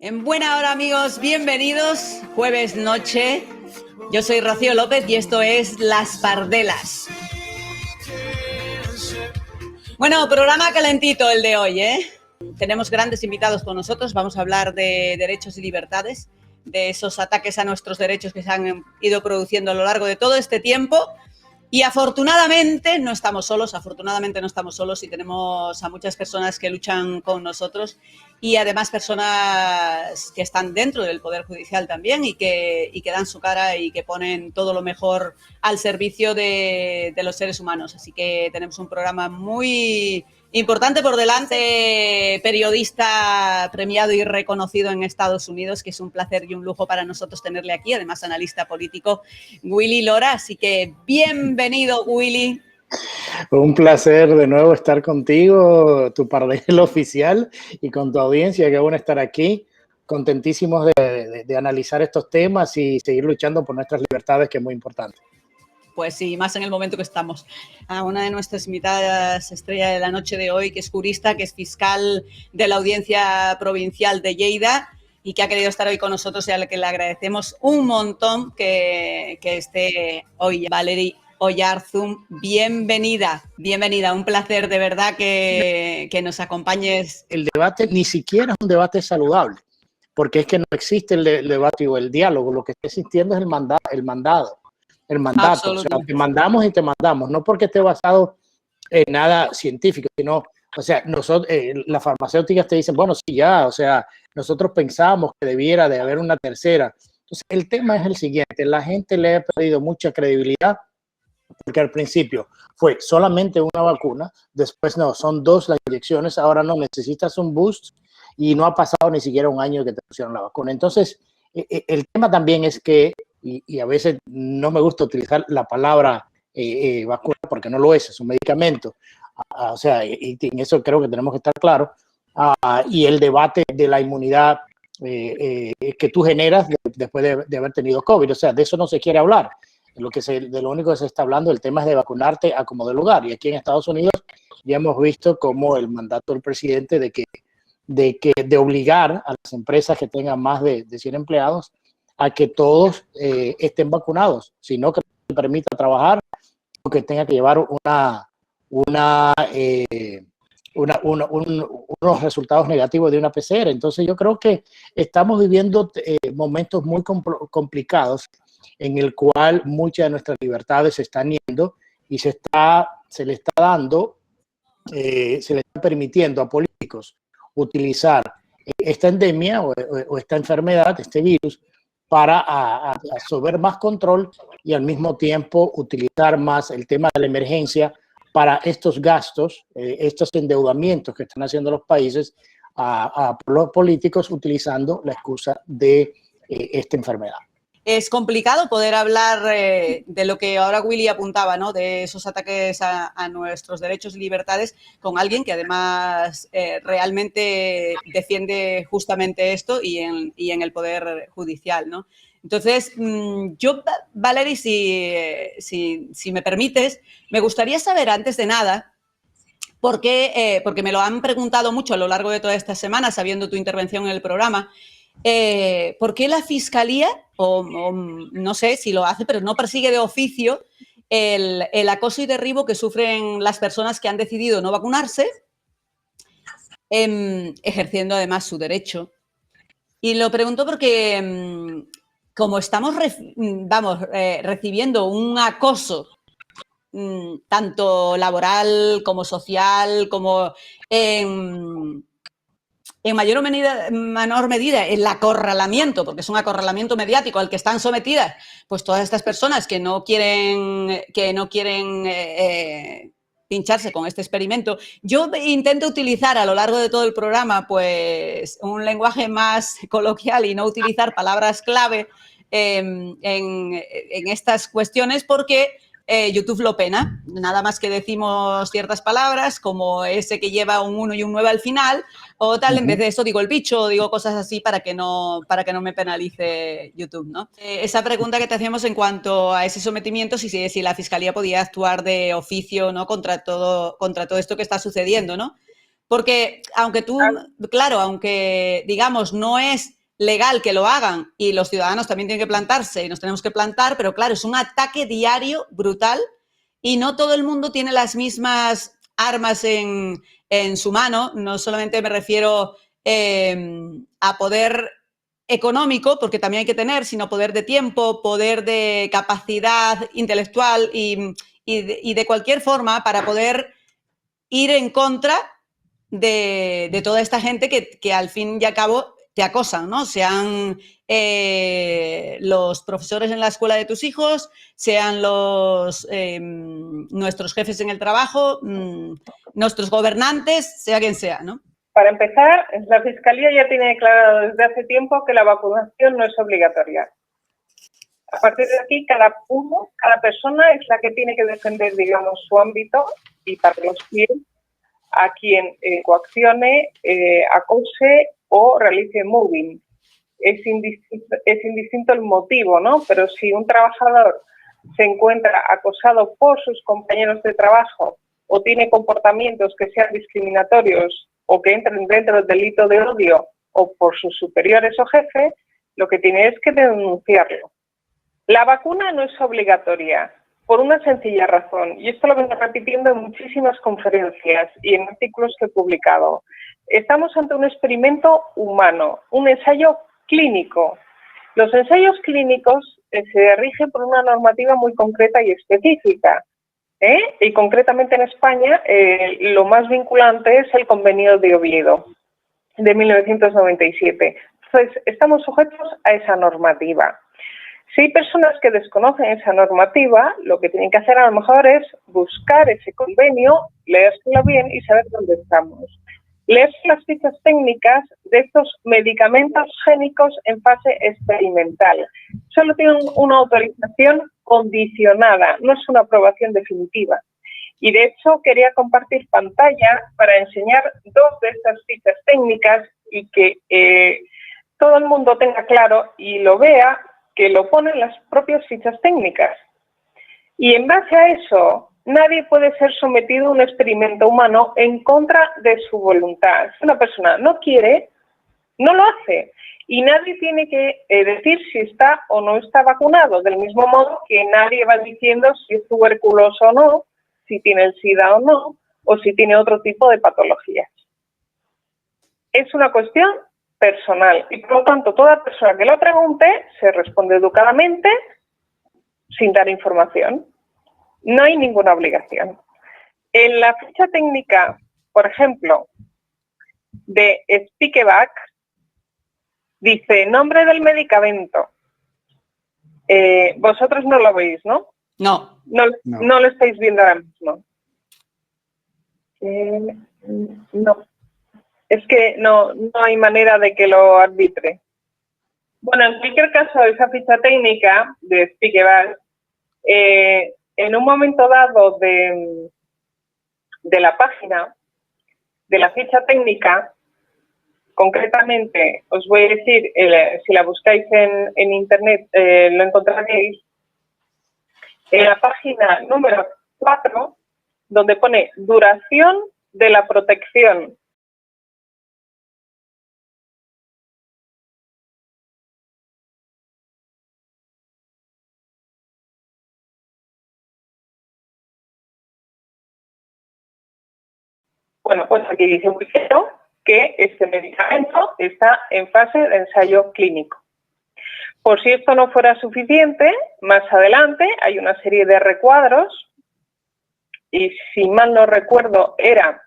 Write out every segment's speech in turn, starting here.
En buena hora, amigos, bienvenidos, jueves noche. Yo soy Rocío López y esto es Las Pardelas. Bueno, programa calentito el de hoy, ¿eh? Tenemos grandes invitados con nosotros, vamos a hablar de derechos y libertades, de esos ataques a nuestros derechos que se han ido produciendo a lo largo de todo este tiempo. Y afortunadamente no estamos solos y tenemos a muchas personas que luchan con nosotros y además personas que están dentro del Poder Judicial también y que dan su cara y que ponen todo lo mejor al servicio de los seres humanos. Así que tenemos un programa muy importante por delante, periodista premiado y reconocido en Estados Unidos, que es un placer y un lujo para nosotros tenerle aquí, además analista político, Willy Lora. Así que bienvenido, Willy. Un placer de nuevo estar contigo, tu pardel oficial, y con tu audiencia. Qué bueno estar aquí, contentísimos de analizar estos temas y seguir luchando por nuestras libertades, que es muy importante. Pues sí, más en el momento que estamos. A una de nuestras invitadas estrella de la noche de hoy, que es jurista, que es fiscal de la Audiencia Provincial de Lleida y que ha querido estar hoy con nosotros y a la que le agradecemos un montón que esté hoy. Valerie Oyarzún, bienvenida, un placer de verdad que nos acompañes. El debate ni siquiera es un debate saludable, porque es que no existe el debate o el diálogo, lo que está existiendo es el mandato. O sea, te mandamos y te mandamos, no porque esté basado en nada científico, sino, o sea, nosotros, las farmacéuticas te dicen, bueno, sí, ya, o sea, nosotros pensamos que debiera de haber una tercera. Entonces, el tema es el siguiente, la gente le ha perdido mucha credibilidad, porque al principio fue solamente una vacuna, después no, son 2 las inyecciones, ahora no, necesitas un boost y no ha pasado ni siquiera un año que te pusieron la vacuna. Entonces, el tema también es que, y a veces no me gusta utilizar la palabra vacuna porque no lo es un medicamento, o sea, y en eso creo que tenemos que estar claros, y el debate de la inmunidad que tú generas después de haber tenido COVID, o sea, de eso no se quiere hablar. De lo único que se está hablando, el tema es de vacunarte a como de lugar, y aquí en Estados Unidos ya hemos visto como el mandato del presidente de obligar a las empresas que tengan más de 100 empleados a que todos estén vacunados, sino que permita trabajar o que tenga que llevar unos resultados negativos de una PCR. Entonces yo creo que estamos viviendo momentos muy complicados en el cual muchas de nuestras libertades se están yendo y se le está permitiendo a políticos utilizar esta endemia o esta enfermedad, este virus, para absorber más control y al mismo tiempo utilizar más el tema de la emergencia para estos gastos, estos endeudamientos que están haciendo los países a los políticos utilizando la excusa de esta enfermedad. Es complicado poder hablar de lo que ahora Willy apuntaba, ¿no? De esos ataques a nuestros derechos y libertades con alguien que además realmente defiende justamente esto y en el Poder Judicial, ¿no? Entonces, yo, Valerie, si me permites, me gustaría saber antes de nada, porque me lo han preguntado mucho a lo largo de toda esta semana, sabiendo tu intervención en el programa, ¿por qué la Fiscalía, o no sé si lo hace, pero no persigue de oficio el acoso y derribo que sufren las personas que han decidido no vacunarse, ejerciendo además su derecho? Y lo pregunto porque como estamos recibiendo un acoso tanto laboral como social, como en mayor o menor medida el acorralamiento, porque es un acorralamiento mediático al que están sometidas pues todas estas personas que no quieren pincharse con este experimento. Yo intento utilizar a lo largo de todo el programa pues un lenguaje más coloquial y no utilizar palabras clave en estas cuestiones porque YouTube lo pena. Nada más que decimos ciertas palabras como ese que lleva un 1 y un 9 al final o tal, en vez de eso digo el bicho, digo cosas así para que no me penalice YouTube, ¿no? Esa pregunta que te hacíamos en cuanto a ese sometimiento, si la Fiscalía podía actuar de oficio, ¿no? contra todo esto que está sucediendo, ¿no? Porque aunque claro, aunque digamos no es legal que lo hagan y los ciudadanos también tienen que plantarse y nos tenemos que plantar, pero claro, es un ataque diario brutal y no todo el mundo tiene las mismas armas en su mano. No solamente me refiero a poder económico, porque también hay que tener, sino poder de tiempo, poder de capacidad intelectual y de cualquier forma para poder ir en contra de toda esta gente que al fin y al cabo te acosan, ¿no? Sean los profesores en la escuela de tus hijos, sean nuestros jefes en el trabajo, nuestros gobernantes, sea quien sea, ¿no? Para empezar, la Fiscalía ya tiene declarado desde hace tiempo que la vacunación no es obligatoria. A partir de aquí, cada persona es la que tiene que defender, digamos, su ámbito y para los pies a quien coaccione, acose o realice mobbing. Es indistinto el motivo, ¿no? Pero si un trabajador se encuentra acosado por sus compañeros de trabajo o tiene comportamientos que sean discriminatorios o que entren dentro del delito de odio o por sus superiores o jefes, lo que tiene es que denunciarlo. La vacuna no es obligatoria por una sencilla razón, y esto lo vengo repitiendo en muchísimas conferencias y en artículos que he publicado. Estamos ante un experimento humano, un ensayo clínico. Los ensayos clínicos se rigen por una normativa muy concreta y específica. Y concretamente en España lo más vinculante es el Convenio de Oviedo de 1997. Entonces, estamos sujetos a esa normativa. Si hay personas que desconocen esa normativa, lo que tienen que hacer a lo mejor es buscar ese convenio, leérselo bien y saber dónde estamos. Leerse las fichas técnicas de estos medicamentos génicos en fase experimental. Solo tienen una autorización condicionada, no es una aprobación definitiva. Y de hecho quería compartir pantalla para enseñar dos de estas fichas técnicas y que todo el mundo tenga claro y lo vea, que lo ponen las propias fichas técnicas. Y en base a eso, nadie puede ser sometido a un experimento humano en contra de su voluntad. Si una persona no quiere, no lo hace. Y nadie tiene que decir si está o no está vacunado, del mismo modo que nadie va diciendo si es tuberculoso o no, si tiene el SIDA o no, o si tiene otro tipo de patologías. Es una cuestión personal y, por lo tanto, toda persona que lo pregunte se responde educadamente sin dar información. No hay ninguna obligación. En la ficha técnica, por ejemplo, de Spikevax, dice nombre del medicamento. Vosotros no lo veis, ¿no? No. No lo estáis viendo ahora mismo. No. Es que no hay manera de que lo arbitre. Bueno, en cualquier caso, esa ficha técnica de Spikevax, en un momento dado de la página, de la ficha técnica, concretamente, os voy a decir, si la buscáis en internet, lo encontraréis en la página número 4, donde pone duración de la protección. Bueno, pues aquí dice muy claro que este medicamento está en fase de ensayo clínico. Por si esto no fuera suficiente, más adelante hay una serie de recuadros y si mal no recuerdo era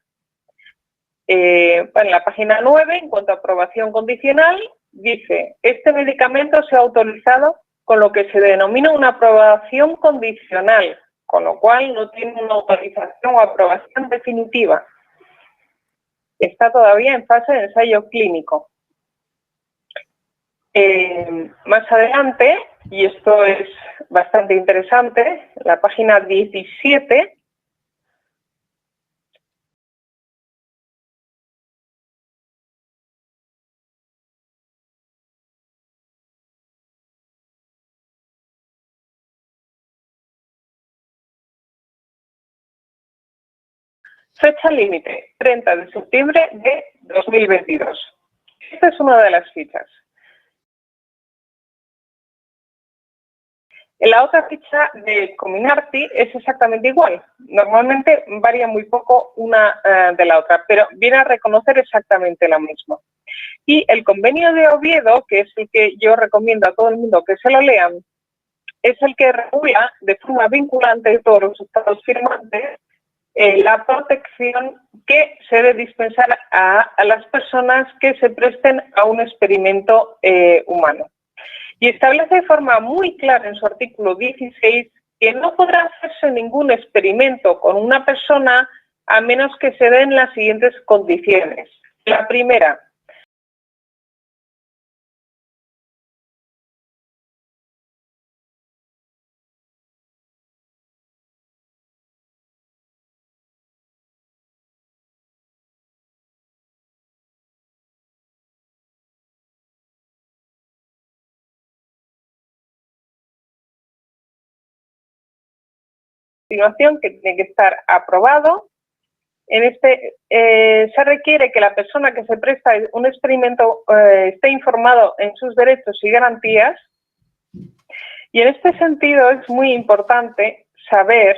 en la página 9, en cuanto a aprobación condicional, dice, este medicamento se ha autorizado con lo que se denomina una aprobación condicional, con lo cual no tiene una autorización o aprobación definitiva. Está todavía en fase de ensayo clínico. Más adelante, y esto es bastante interesante, la página 17, Fecha límite, 30 de septiembre de 2022. Esta es una de las fichas. En la otra ficha de Cominarty es exactamente igual. Normalmente varía muy poco una de la otra, pero viene a reconocer exactamente lo mismo. Y el convenio de Oviedo, que es el que yo recomiendo a todo el mundo que se lo lean, es el que regula de forma vinculante de todos los estados firmantes la protección que se debe dispensar a las personas que se presten a un experimento humano. Y establece de forma muy clara en su artículo 16 que no podrá hacerse ningún experimento con una persona a menos que se den las siguientes condiciones. La primera, continuación, que tiene que estar aprobado. En este se requiere que la persona que se presta a un experimento esté informado en sus derechos y garantías. Y en este sentido es muy importante saber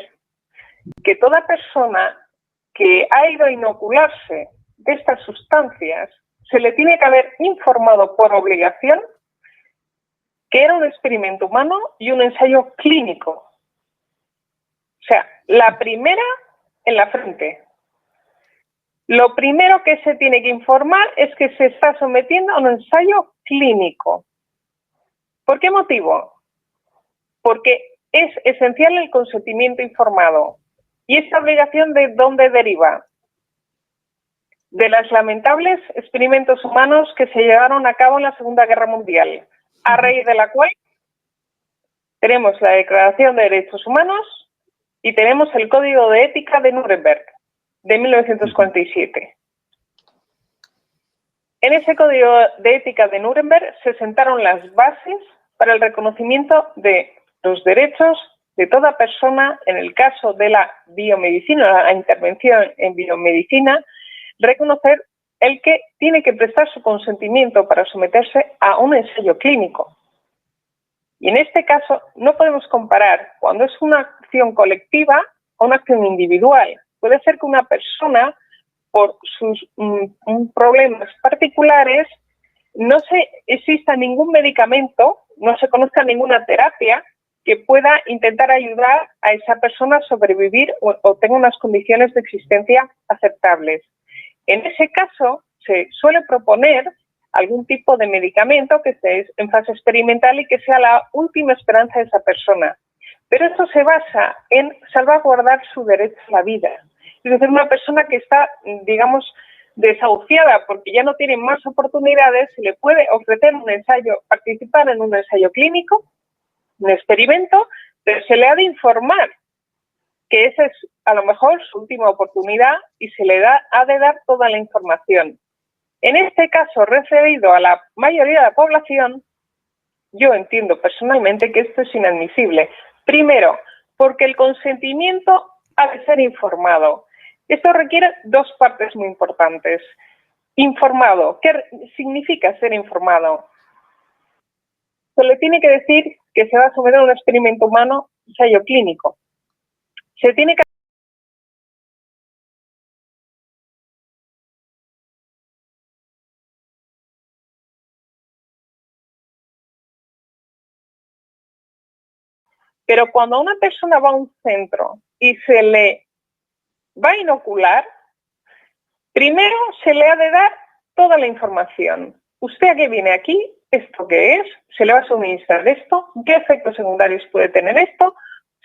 que toda persona que ha ido a inocularse de estas sustancias se le tiene que haber informado por obligación que era un experimento humano y un ensayo clínico. O sea, la primera en la frente. Lo primero que se tiene que informar es que se está sometiendo a un ensayo clínico. ¿Por qué motivo? Porque es esencial el consentimiento informado. ¿Y esta obligación de dónde deriva? De los lamentables experimentos humanos que se llevaron a cabo en la Segunda Guerra Mundial, a raíz de la cual tenemos la Declaración de Derechos Humanos y tenemos el Código de Ética de Nuremberg, de 1947. En ese Código de Ética de Nuremberg se sentaron las bases para el reconocimiento de los derechos de toda persona, en el caso de la biomedicina, la intervención en biomedicina, reconocer el que tiene que prestar su consentimiento para someterse a un ensayo clínico. Y en este caso no podemos comparar cuando es una acción colectiva a una acción individual. Puede ser que una persona, por sus problemas particulares, no exista ningún medicamento, no se conozca ninguna terapia que pueda intentar ayudar a esa persona a sobrevivir o tenga unas condiciones de existencia aceptables. En ese caso, se suele proponer algún tipo de medicamento que esté en fase experimental y que sea la última esperanza de esa persona. Pero esto se basa en salvaguardar su derecho a la vida. Es decir, una persona que está, digamos, desahuciada porque ya no tiene más oportunidades, se le puede ofrecer un ensayo, participar en un ensayo clínico, un experimento, pero se le ha de informar que esa es a lo mejor su última oportunidad y se le ha de dar toda la información. En este caso, referido a la mayoría de la población, yo entiendo personalmente que esto es inadmisible. Primero, porque el consentimiento ha de ser informado. Esto requiere dos partes muy importantes. Informado. ¿Qué significa ser informado? Se le tiene que decir que se va a someter a un experimento humano, ensayo clínico. Se tiene que Pero cuando una persona va a un centro y se le va a inocular, primero se le ha de dar toda la información. ¿Usted a qué viene aquí? ¿Esto qué es? ¿Se le va a suministrar esto? ¿Qué efectos secundarios puede tener esto?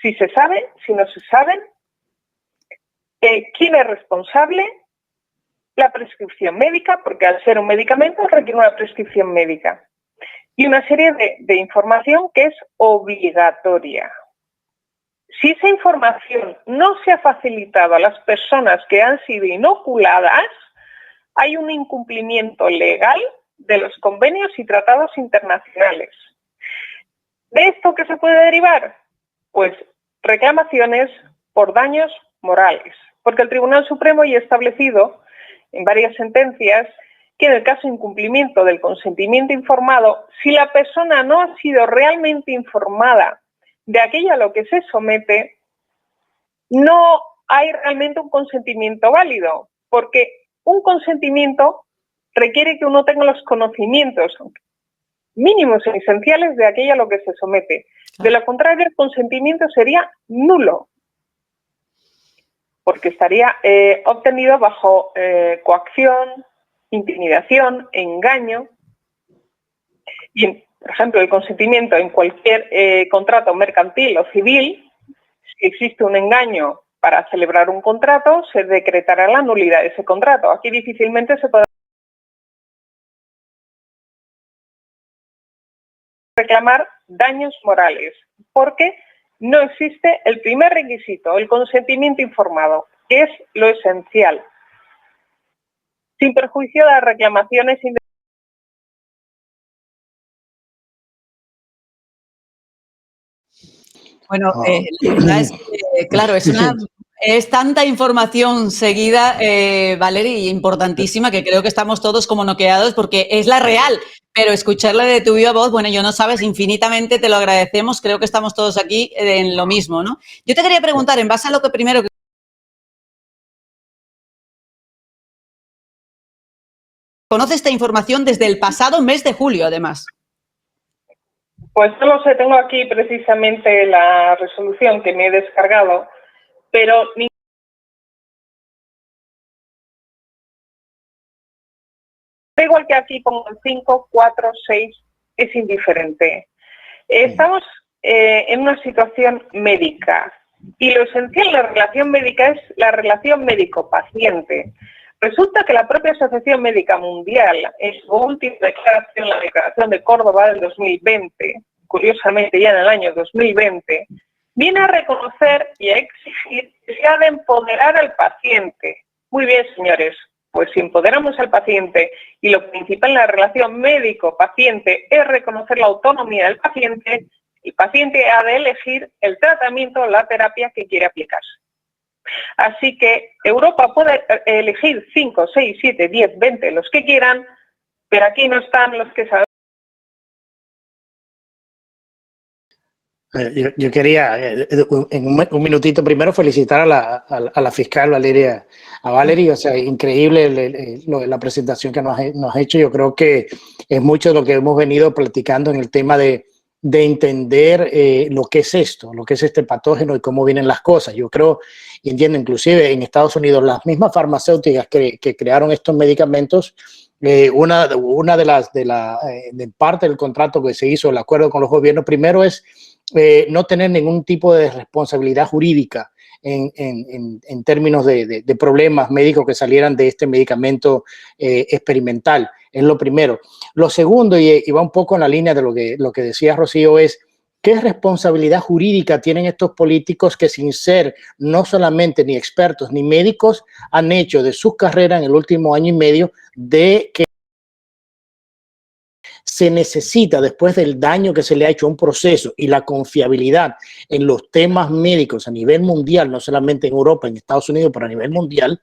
Si se sabe, si no se saben. ¿Quién es responsable? La prescripción médica, porque al ser un medicamento requiere una prescripción médica. Y una serie de información que es obligatoria. Si esa información no se ha facilitado a las personas que han sido inoculadas, hay un incumplimiento legal de los convenios y tratados internacionales. ¿De esto qué se puede derivar? Pues reclamaciones por daños morales. porque el Tribunal Supremo ya ha establecido en varias sentencias que en el caso de incumplimiento del consentimiento informado, si la persona no ha sido realmente informada de aquello a lo que se somete, no hay realmente un consentimiento válido, porque un consentimiento requiere que uno tenga los conocimientos mínimos y esenciales de aquello a lo que se somete. De lo contrario, el consentimiento sería nulo, porque estaría obtenido bajo coacción, intimidación, engaño. Y, por ejemplo, el consentimiento en cualquier contrato mercantil o civil, si existe un engaño para celebrar un contrato, se decretará la nulidad de ese contrato. Aquí difícilmente se podrá reclamar daños morales, porque no existe el primer requisito, el consentimiento informado, que es lo esencial, sin perjuicio de las reclamaciones. Bueno, la verdad es que, claro, es tanta información seguida, Valerie, importantísima, que creo que estamos todos como noqueados porque es la real, pero escucharla de tu viva voz, bueno, yo no sabes, infinitamente te lo agradecemos, creo que estamos todos aquí en lo mismo, ¿no? Yo te quería preguntar, en base a lo que primero... Conoce esta información desde el pasado mes de julio, además. Pues no lo sé, tengo aquí precisamente la resolución que me he descargado, pero da igual que aquí pongo el 5, 4, 6, es indiferente. Estamos en una situación médica y lo esencial en la relación médica es la relación médico-paciente. Resulta que la propia Asociación Médica Mundial, en su última declaración, la Declaración de Córdoba del 2020, curiosamente ya en el año 2020, viene a reconocer y a exigir que se ha de empoderar al paciente. Muy bien, señores, pues si empoderamos al paciente y lo principal en la relación médico-paciente es reconocer la autonomía del paciente, el paciente ha de elegir el tratamiento o la terapia que quiere aplicarse. Así que Europa puede elegir 5, 6, 7, 10, 20, los que quieran, pero aquí no están los que saben. Yo quería, en un minutito, primero felicitar a la fiscal Valeria, o sea, increíble la presentación que nos ha hecho. Yo creo que es mucho de lo que hemos venido platicando en el tema de entender lo que es esto, lo que es este patógeno y cómo vienen las cosas. Yo creo y entiendo, inclusive en Estados Unidos, las mismas farmacéuticas que crearon estos medicamentos, una de parte del contrato que se hizo, el acuerdo con los gobiernos, primero es no tener ningún tipo de responsabilidad jurídica en términos de problemas médicos que salieran de este medicamento experimental. Es lo primero. Lo segundo, y va un poco en la línea de lo que decía Rocío, es ¿qué responsabilidad jurídica tienen estos políticos que, sin ser no solamente ni expertos ni médicos, han hecho de sus carreras en el último año y medio de que se necesita, después del daño que se le ha hecho a un proceso y la confiabilidad en los temas médicos a nivel mundial, no solamente en Europa, en Estados Unidos, pero a nivel mundial,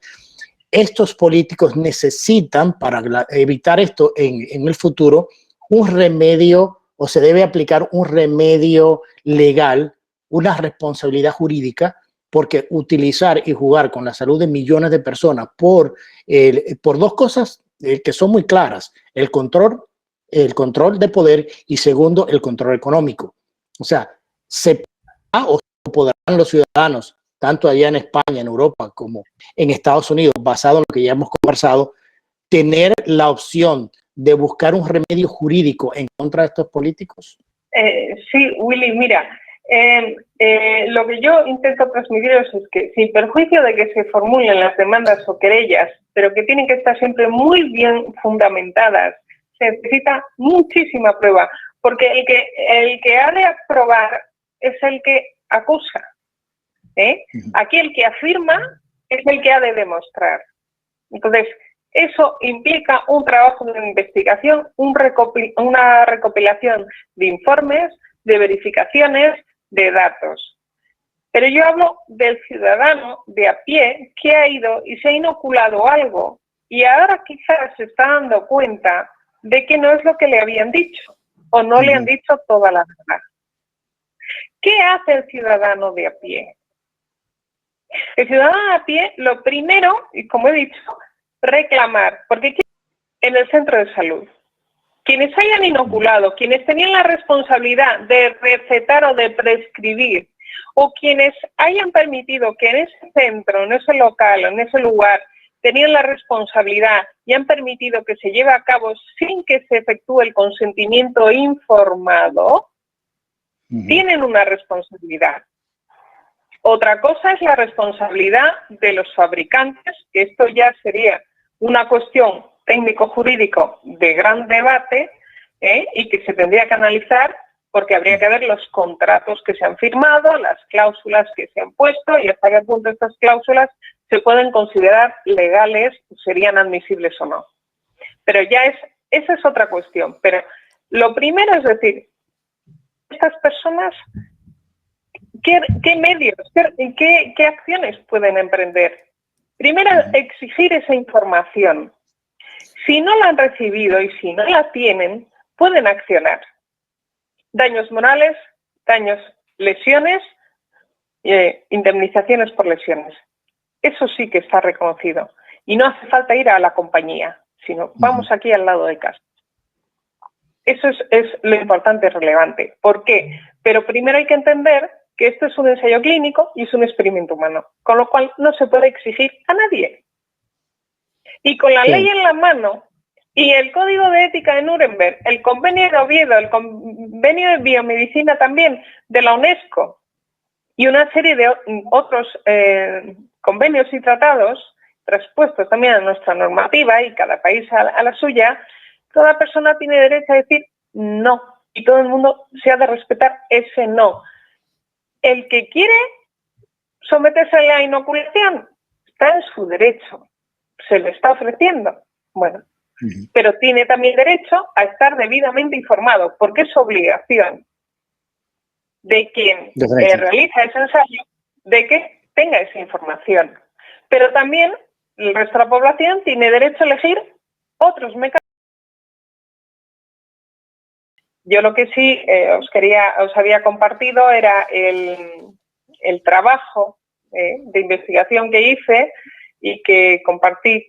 estos políticos necesitan, para evitar esto en el futuro, un remedio, o se debe aplicar un remedio legal, una responsabilidad jurídica, porque utilizar y jugar con la salud de millones de personas por dos cosas que son muy claras: el control de poder y, segundo, el control económico. O sea, se podrán los ciudadanos, tanto allá en España, en Europa, como en Estados Unidos, basado en lo que ya hemos conversado, tener la opción de buscar un remedio jurídico en contra de estos políticos? Sí, Willy, mira, lo que yo intento transmitiros es que, sin perjuicio de que se formulen las demandas o querellas, pero que tienen que estar siempre muy bien fundamentadas, se necesita muchísima prueba, porque el que ha de aprobar es el que acusa. Aquí el que afirma es el que ha de demostrar. Entonces, eso implica un trabajo de investigación, una recopilación de informes, de verificaciones, de datos. Pero yo hablo del ciudadano de a pie que ha ido y se ha inoculado algo y ahora quizás se está dando cuenta de que no es lo que le habían dicho o no le han dicho toda la verdad. ¿Qué hace el ciudadano de a pie? El ciudadano de a pie, lo primero, y como he dicho, reclamar, porque en el centro de salud, quienes hayan inoculado, quienes tenían la responsabilidad de recetar o de prescribir, o quienes hayan permitido que en ese centro, en ese local, en ese lugar, tenían la responsabilidad y han permitido que se lleve a cabo sin que se efectúe el consentimiento informado, tienen una responsabilidad. Otra cosa es la responsabilidad de los fabricantes, que esto ya sería una cuestión técnico-jurídico de gran debate y que se tendría que analizar porque habría que ver los contratos que se han firmado, las cláusulas que se han puesto y hasta qué punto estas cláusulas se pueden considerar legales, serían admisibles o no. Pero ya esa es otra cuestión. Pero lo primero es decir, estas personas, ¿qué medios, qué acciones pueden emprender? Primero, exigir esa información. Si no la han recibido y si no la tienen, pueden accionar. Daños morales, daños, lesiones, indemnizaciones por lesiones. Eso sí que está reconocido. Y no hace falta ir a la compañía, sino vamos aquí al lado de casa. Eso es lo importante y relevante. ¿Por qué? Pero primero hay que entender que esto es un ensayo clínico y es un experimento humano, con lo cual no se puede exigir a nadie. Y con la ley en la mano y el Código de Ética de Nuremberg, el Convenio de Oviedo, el Convenio de Biomedicina también de la UNESCO y una serie de otros convenios y tratados traspuestos también a nuestra normativa y cada país a la suya, toda persona tiene derecho a decir no y todo el mundo se ha de respetar ese no. El que quiere someterse a la inoculación está en su derecho, se le está ofreciendo. Bueno, pero tiene también derecho a estar debidamente informado, porque es obligación de quien realiza ese ensayo de que tenga esa información. Pero también el resto de la población tiene derecho a elegir otros mecanismos. Yo lo que sí os había compartido era el trabajo de investigación que hice y que compartí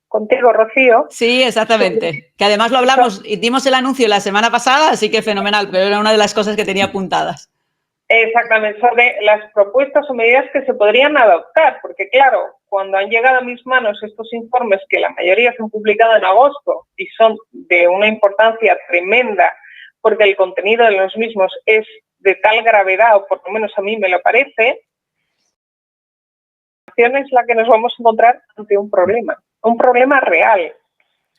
contigo, Rocío. Sí, exactamente. Que además lo hablamos y dimos el anuncio la semana pasada, así que fenomenal, pero era una de las cosas que tenía apuntadas. Exactamente, sobre las propuestas o medidas que se podrían adoptar, porque claro, cuando han llegado a mis manos estos informes, que la mayoría se han publicado en agosto y son de una importancia tremenda, porque el contenido de los mismos es de tal gravedad, o por lo menos a mí me lo parece, es la que nos vamos a encontrar ante un problema real.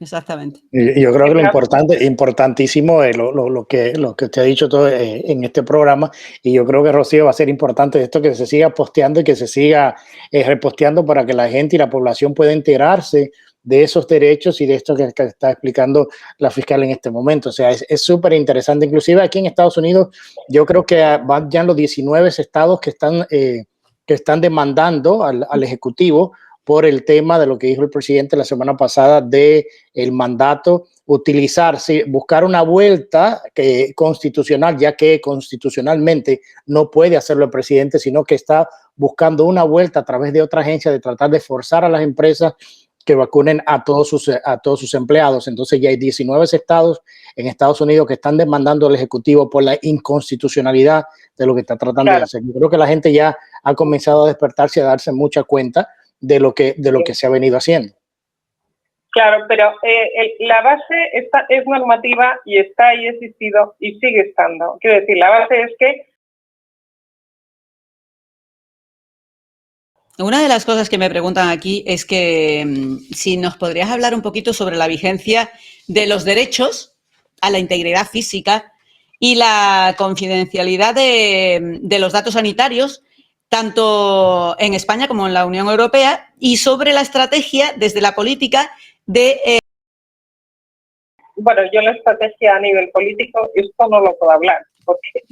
Exactamente. Yo creo que lo importantísimo es lo que usted ha dicho todo en este programa, y yo creo que, Rocío, va a ser importante esto, que se siga posteando y que se siga reposteando para que la gente y la población pueda enterarse de esos derechos y de esto que está explicando la fiscal en este momento. O sea, es súper interesante. Inclusive aquí en Estados Unidos, yo creo que van ya los 19 estados que están demandando al Ejecutivo por el tema de lo que dijo el presidente la semana pasada de el mandato, buscar una vuelta constitucional, ya que constitucionalmente no puede hacerlo el presidente, sino que está buscando una vuelta a través de otra agencia de tratar de forzar a las empresas que vacunen a todos sus empleados. Entonces ya hay 19 estados en Estados Unidos que están demandando al Ejecutivo por la inconstitucionalidad de lo que está tratando de hacer. Yo creo que la gente ya ha comenzado a despertarse y a darse mucha cuenta de lo que se ha venido haciendo. Claro, pero la base es normativa y está y ha existido y sigue estando. Quiero decir, la base es que... Una de las cosas que me preguntan aquí es que si nos podrías hablar un poquito sobre la vigencia de los derechos a la integridad física y la confidencialidad de los datos sanitarios, tanto en España como en la Unión Europea, y sobre la estrategia desde la política de... Bueno, yo la estrategia a nivel político, esto no lo puedo hablar, porque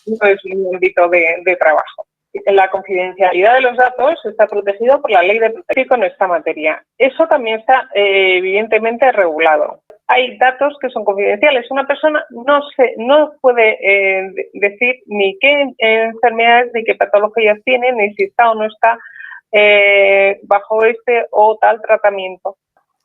no es mi ámbito de trabajo. La confidencialidad de los datos está protegido por la ley de protección en esta materia. Eso también está evidentemente regulado. Hay datos que son confidenciales. Una persona no puede decir ni qué enfermedades ni qué patologías tiene, ni si está o no está bajo este o tal tratamiento.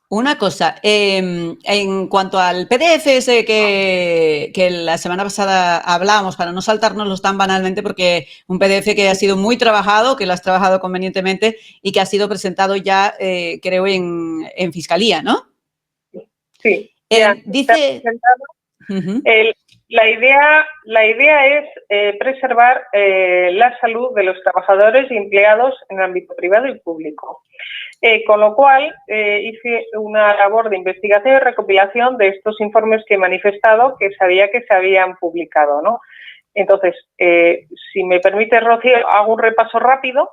Una cosa, en cuanto al PDF ese que la semana pasada hablábamos, para no saltárnoslos tan banalmente, porque un PDF que ha sido muy trabajado, que lo has trabajado convenientemente y que ha sido presentado ya, creo, en Fiscalía, ¿no? Sí, ya dice... La idea es preservar la salud de los trabajadores y empleados en el ámbito privado y público. Con lo cual, hice una labor de investigación y recopilación de estos informes que he manifestado que sabía que se habían publicado, ¿no? Entonces, si me permite, Rocío, hago un repaso rápido,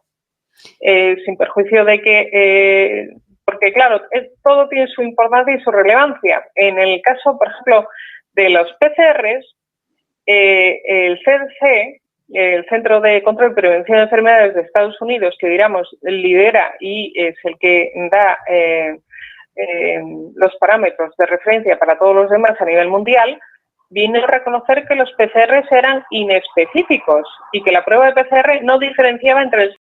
sin perjuicio de que... porque, claro, todo tiene su importancia y su relevancia. En el caso, por ejemplo, de los PCRs, el CDC, el Centro de Control y Prevención de Enfermedades de Estados Unidos, que digamos lidera y es el que da los parámetros de referencia para todos los demás a nivel mundial, vino a reconocer que los PCRs eran inespecíficos y que la prueba de PCR no diferenciaba entre el...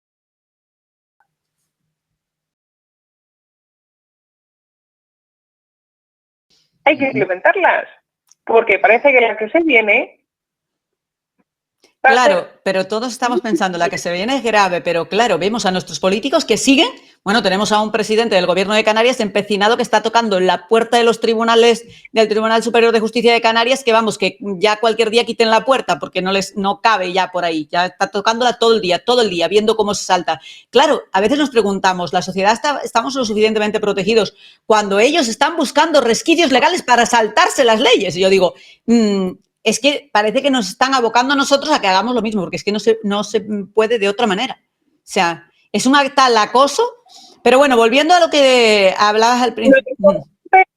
Hay que implementarlas, porque parece que la que se viene... Claro, pero todos estamos pensando, la que se viene es grave, pero claro, vemos a nuestros políticos que siguen, bueno, tenemos a un presidente del Gobierno de Canarias empecinado que está tocando la puerta de los tribunales, del Tribunal Superior de Justicia de Canarias, que vamos, que ya cualquier día quiten la puerta porque no cabe ya por ahí, ya está tocándola todo el día, viendo cómo se salta. Claro, a veces nos preguntamos, ¿la sociedad estamos lo suficientemente protegidos cuando ellos están buscando resquicios legales para saltarse las leyes? Y yo digo, es que parece que nos están abocando a nosotros a que hagamos lo mismo, porque es que no se puede de otra manera. O sea, es un tal acoso, pero bueno, volviendo a lo que hablabas al principio.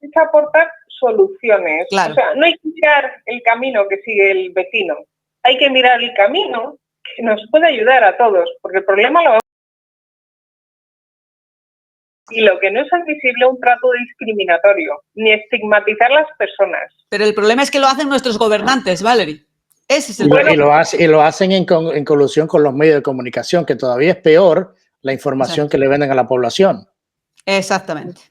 Es aportar soluciones. Claro. O sea, no hay que mirar el camino que sigue el vecino, hay que mirar el camino que nos puede ayudar a todos, porque el problema lo... Y lo que no es admisible un trato discriminatorio, ni estigmatizar a las personas. Pero el problema es que lo hacen nuestros gobernantes, Valerie. Ese es el problema. Y lo hacen en colusión con los medios de comunicación, que todavía es peor la información que le venden a la población. Exactamente.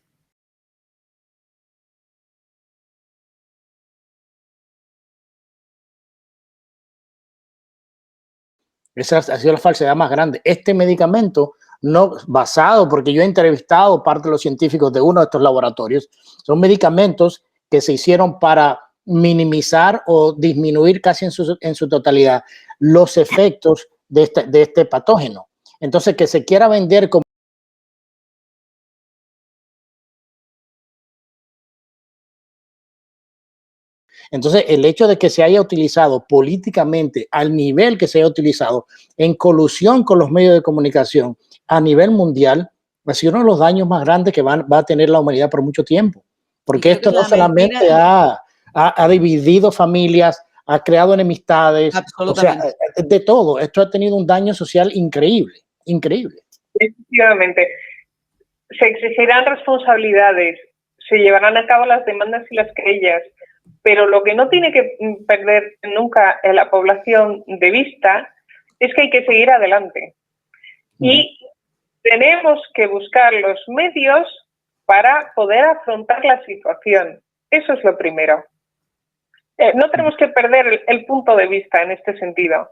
Esa ha sido la falsedad más grande. Este medicamento, no basado, porque yo he entrevistado parte de los científicos de uno de estos laboratorios, son medicamentos que se hicieron para minimizar o disminuir casi en su totalidad los efectos de este patógeno. Entonces, que se quiera vender como... Entonces, el hecho de que se haya utilizado políticamente al nivel que se haya utilizado, en colusión con los medios de comunicación a nivel mundial, ha sido uno de los daños más grandes que va a tener la humanidad por mucho tiempo. Porque esto no solamente ha dividido familias, ha creado enemistades, o sea, de todo. Esto ha tenido un daño social increíble, increíble. Efectivamente. Se exigirán responsabilidades, se llevarán a cabo las demandas y las querellas, pero lo que no tiene que perder nunca la población de vista es que hay que seguir adelante. Y tenemos que buscar los medios para poder afrontar la situación. Eso es lo primero. No tenemos que perder el punto de vista en este sentido.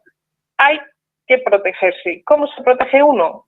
Hay que protegerse. ¿Cómo se protege uno?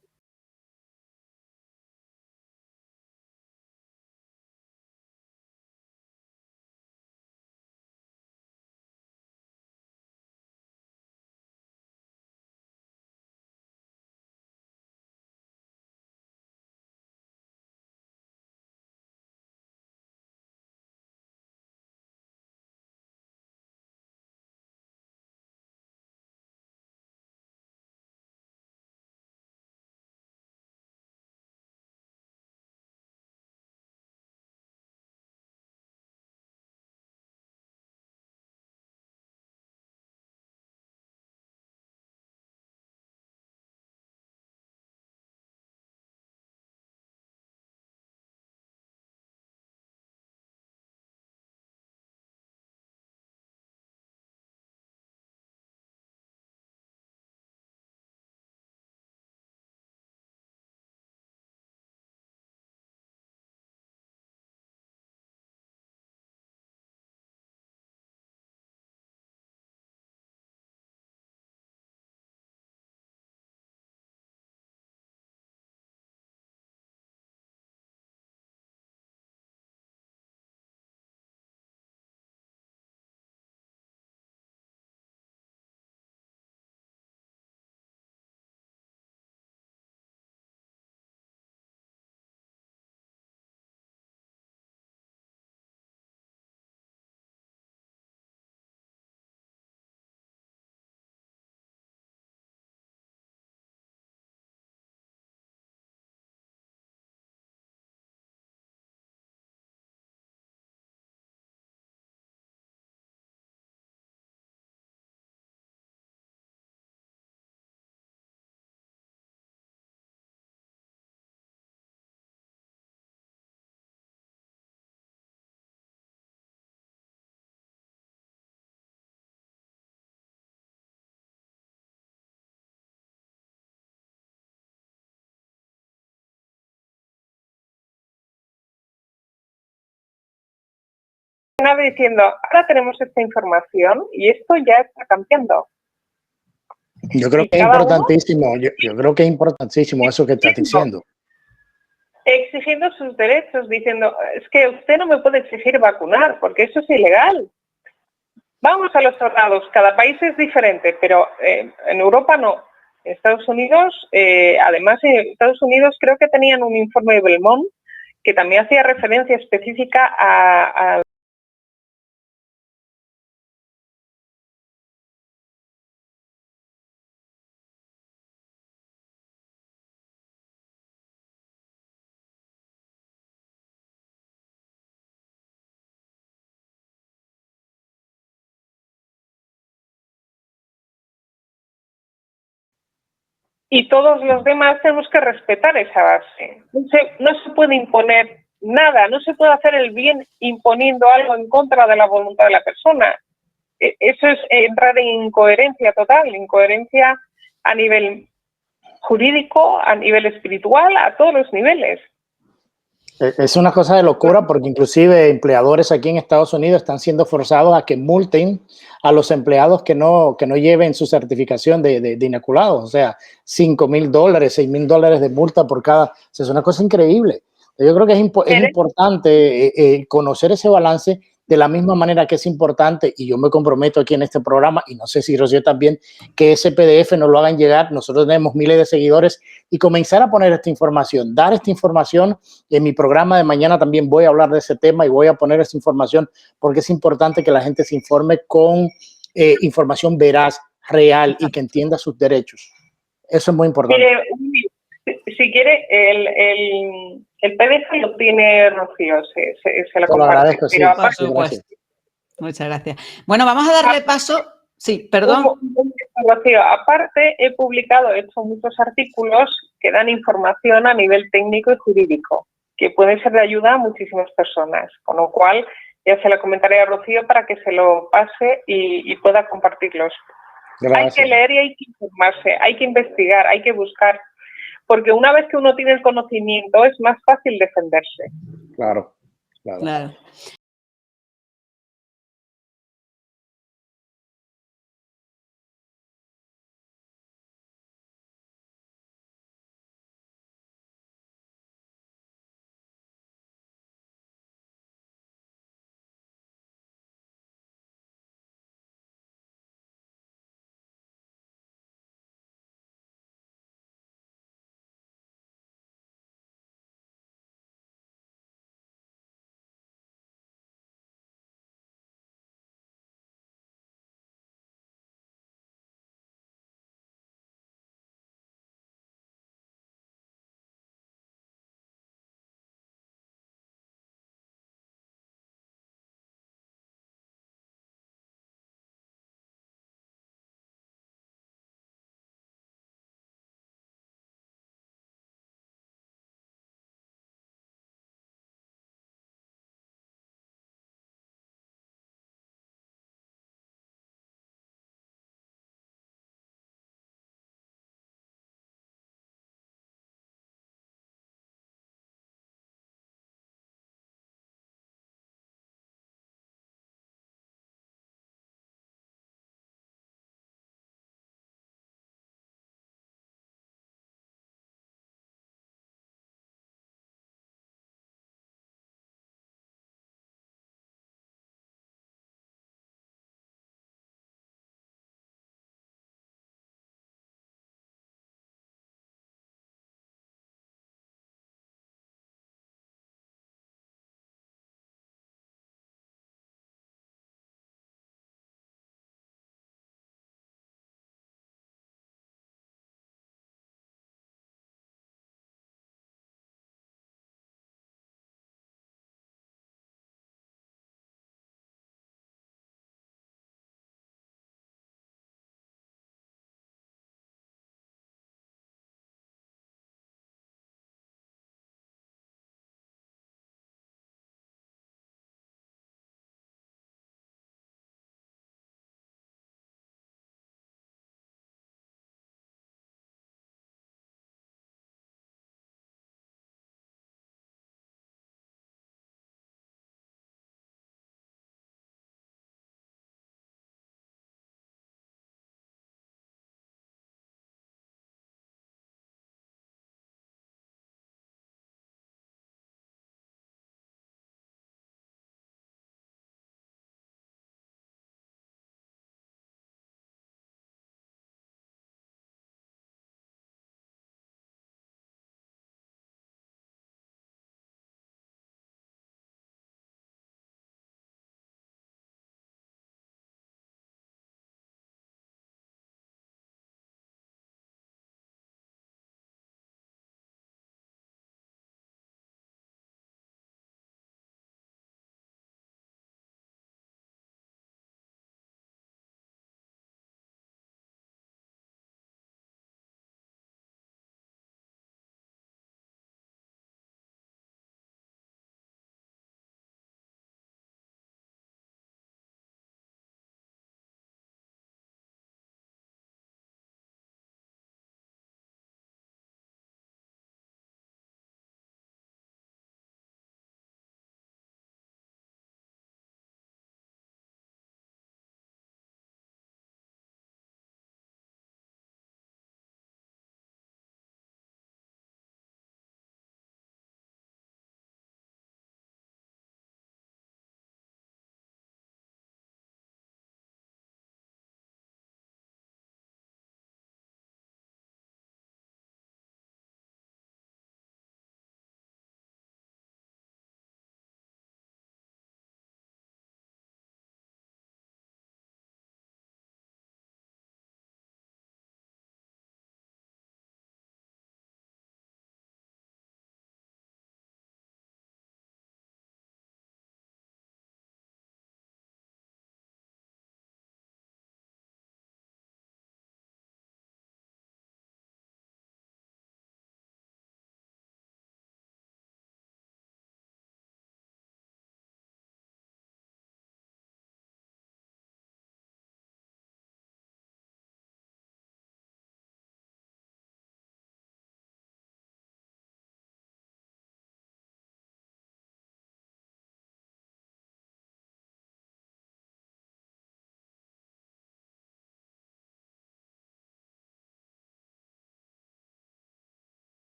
diciendo, ahora tenemos esta información y esto ya está cambiando. Yo creo que es importantísimo, yo creo que es importantísimo eso que estás diciendo. Exigiendo sus derechos, diciendo, es que usted no me puede exigir vacunar porque eso es ilegal. Vamos a los tratados, cada país es diferente, pero en Europa no. En Estados Unidos, además en Estados Unidos creo que tenían un informe de Belmont que también hacía referencia específica a y todos los demás tenemos que respetar esa base. No se puede imponer nada, no se puede hacer el bien imponiendo algo en contra de la voluntad de la persona. Eso es entrar en incoherencia total, incoherencia a nivel jurídico, a nivel espiritual, a todos los niveles. Es una cosa de locura porque inclusive empleadores aquí en Estados Unidos están siendo forzados a que multen a los empleados que no lleven su certificación de inoculados. O sea, $5,000, $6,000 de multa por cada. O sea, es una cosa increíble. Yo creo que es importante conocer ese balance de la misma manera que es importante, y yo me comprometo aquí en este programa, y no sé si Rocío también, que ese PDF nos lo hagan llegar. Nosotros tenemos miles de seguidores, y comenzar a poner esta información, dar esta información. En mi programa de mañana también voy a hablar de ese tema y voy a poner esa información porque es importante que la gente se informe con información veraz, real, y que entienda sus derechos. Eso es muy importante. Si quiere, el PDF lo tiene Rocío, se lo comparte. Agradezco, sí, por supuesto. Muchas gracias. Bueno, vamos a darle paso. Sí, perdón. Rocío, aparte he hecho muchos artículos que dan información a nivel técnico y jurídico, que pueden ser de ayuda a muchísimas personas, con lo cual ya se lo comentaré a Rocío para que se lo pase y pueda compartirlos. Gracias. Hay que leer y hay que informarse, hay que investigar, hay que buscar, porque una vez que uno tiene el conocimiento es más fácil defenderse. Claro. Claro.